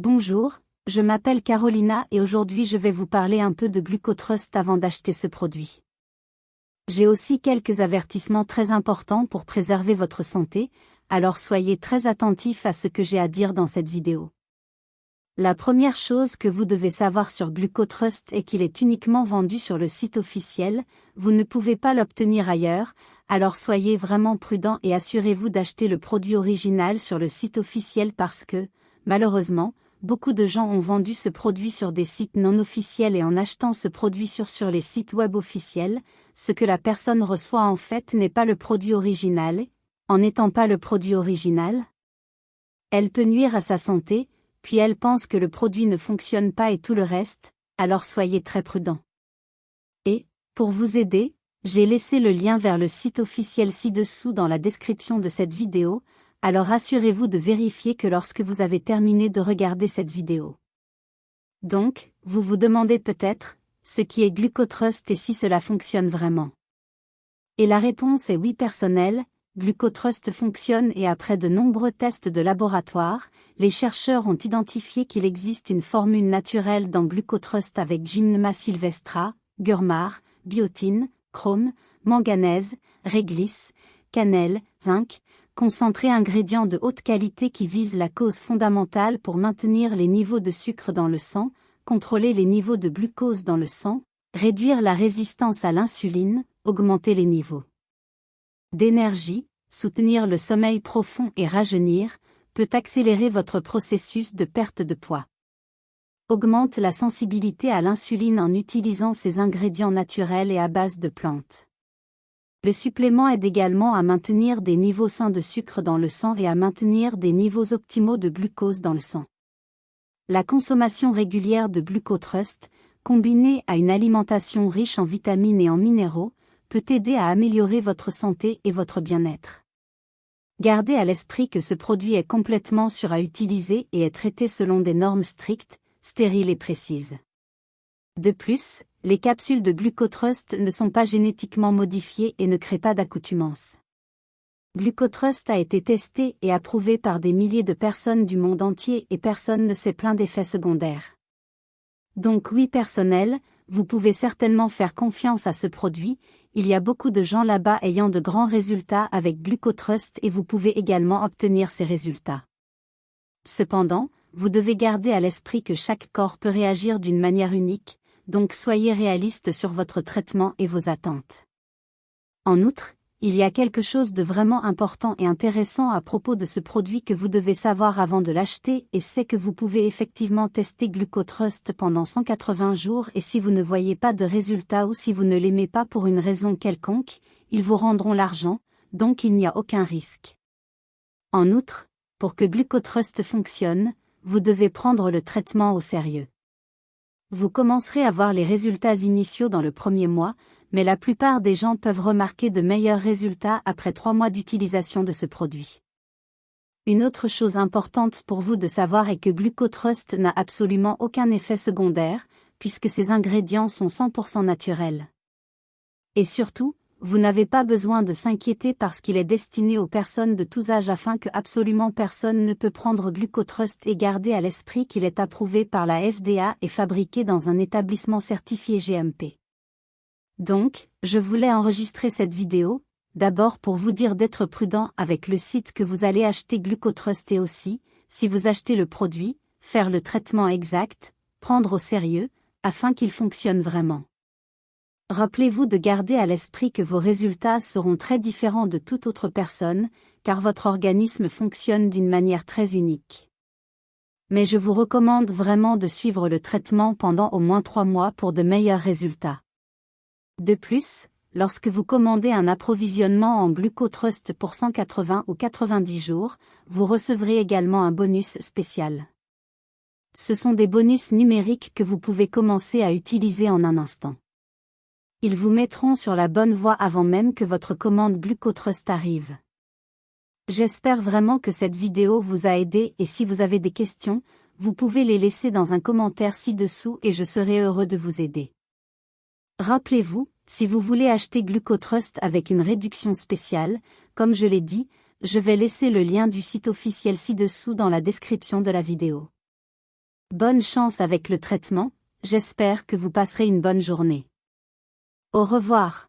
Bonjour, je m'appelle Carolina et aujourd'hui je vais vous parler un peu de Glucotrust avant d'acheter ce produit. J'ai aussi quelques avertissements très importants pour préserver votre santé, alors soyez très attentifs à ce que j'ai à dire dans cette vidéo. La première chose que vous devez savoir sur Glucotrust est qu'il est uniquement vendu sur le site officiel, vous ne pouvez pas l'obtenir ailleurs, alors soyez vraiment prudents et assurez-vous d'acheter le produit original sur le site officiel parce que, malheureusement, beaucoup de gens ont vendu ce produit sur des sites non officiels et en achetant ce produit sur les sites web officiels, ce que la personne reçoit en fait n'est pas le produit original. En n'étant pas le produit original, elle peut nuire à sa santé, puis elle pense que le produit ne fonctionne pas et tout le reste, alors soyez très prudents. Et, pour vous aider, j'ai laissé le lien vers le site officiel ci-dessous dans la description de cette vidéo, alors assurez-vous de vérifier que lorsque vous avez terminé de regarder cette vidéo. Donc, vous vous demandez peut-être, ce qui est Glucotrust et si cela fonctionne vraiment. Et la réponse est oui personnelle, Glucotrust fonctionne et après de nombreux tests de laboratoire, les chercheurs ont identifié qu'il existe une formule naturelle dans Glucotrust avec Gymnema sylvestra, Gurmar, biotine, chrome, manganèse, réglisse, cannelle, zinc, concentrés ingrédients de haute qualité qui visent la cause fondamentale pour maintenir les niveaux de sucre dans le sang, contrôler les niveaux de glucose dans le sang, réduire la résistance à l'insuline, augmenter les niveaux d'énergie, soutenir le sommeil profond et rajeunir, peut accélérer votre processus de perte de poids. Augmente la sensibilité à l'insuline en utilisant ces ingrédients naturels et à base de plantes. Le supplément aide également à maintenir des niveaux sains de sucre dans le sang et à maintenir des niveaux optimaux de glucose dans le sang. La consommation régulière de Glucotrust, combinée à une alimentation riche en vitamines et en minéraux, peut aider à améliorer votre santé et votre bien-être. Gardez à l'esprit que ce produit est complètement sûr à utiliser et est traité selon des normes strictes, stériles et précises. De plus, les capsules de Glucotrust ne sont pas génétiquement modifiées et ne créent pas d'accoutumance. Glucotrust a été testé et approuvé par des milliers de personnes du monde entier et personne ne s'est plaint d'effets secondaires. Donc oui personnel, vous pouvez certainement faire confiance à ce produit, il y a beaucoup de gens là-bas ayant de grands résultats avec Glucotrust et vous pouvez également obtenir ces résultats. Cependant, vous devez garder à l'esprit que chaque corps peut réagir d'une manière unique, donc soyez réaliste sur votre traitement et vos attentes. En outre, il y a quelque chose de vraiment important et intéressant à propos de ce produit que vous devez savoir avant de l'acheter et c'est que vous pouvez effectivement tester Glucotrust pendant 180 jours et si vous ne voyez pas de résultat ou si vous ne l'aimez pas pour une raison quelconque, ils vous rendront l'argent, donc il n'y a aucun risque. En outre, pour que Glucotrust fonctionne, vous devez prendre le traitement au sérieux. Vous commencerez à voir les résultats initiaux dans le premier mois, mais la plupart des gens peuvent remarquer de meilleurs résultats après 3 mois d'utilisation de ce produit. Une autre chose importante pour vous de savoir est que Glucotrust n'a absolument aucun effet secondaire, puisque ces ingrédients sont 100% naturels. Et surtout, vous n'avez pas besoin de s'inquiéter parce qu'il est destiné aux personnes de tous âges afin que absolument personne ne peut prendre Glucotrust et garder à l'esprit qu'il est approuvé par la FDA et fabriqué dans un établissement certifié GMP. Donc, je voulais enregistrer cette vidéo, d'abord pour vous dire d'être prudent avec le site que vous allez acheter Glucotrust et aussi, si vous achetez le produit, faire le traitement exact, prendre au sérieux, afin qu'il fonctionne vraiment. Rappelez-vous de garder à l'esprit que vos résultats seront très différents de toute autre personne, car votre organisme fonctionne d'une manière très unique. Mais je vous recommande vraiment de suivre le traitement pendant au moins 3 mois pour de meilleurs résultats. De plus, lorsque vous commandez un approvisionnement en Glucotrust pour 180 ou 90 jours, vous recevrez également un bonus spécial. Ce sont des bonus numériques que vous pouvez commencer à utiliser en un instant. Ils vous mettront sur la bonne voie avant même que votre commande Glucotrust arrive. J'espère vraiment que cette vidéo vous a aidé et si vous avez des questions, vous pouvez les laisser dans un commentaire ci-dessous et je serai heureux de vous aider. Rappelez-vous, si vous voulez acheter Glucotrust avec une réduction spéciale, comme je l'ai dit, je vais laisser le lien du site officiel ci-dessous dans la description de la vidéo. Bonne chance avec le traitement, j'espère que vous passerez une bonne journée. Au revoir.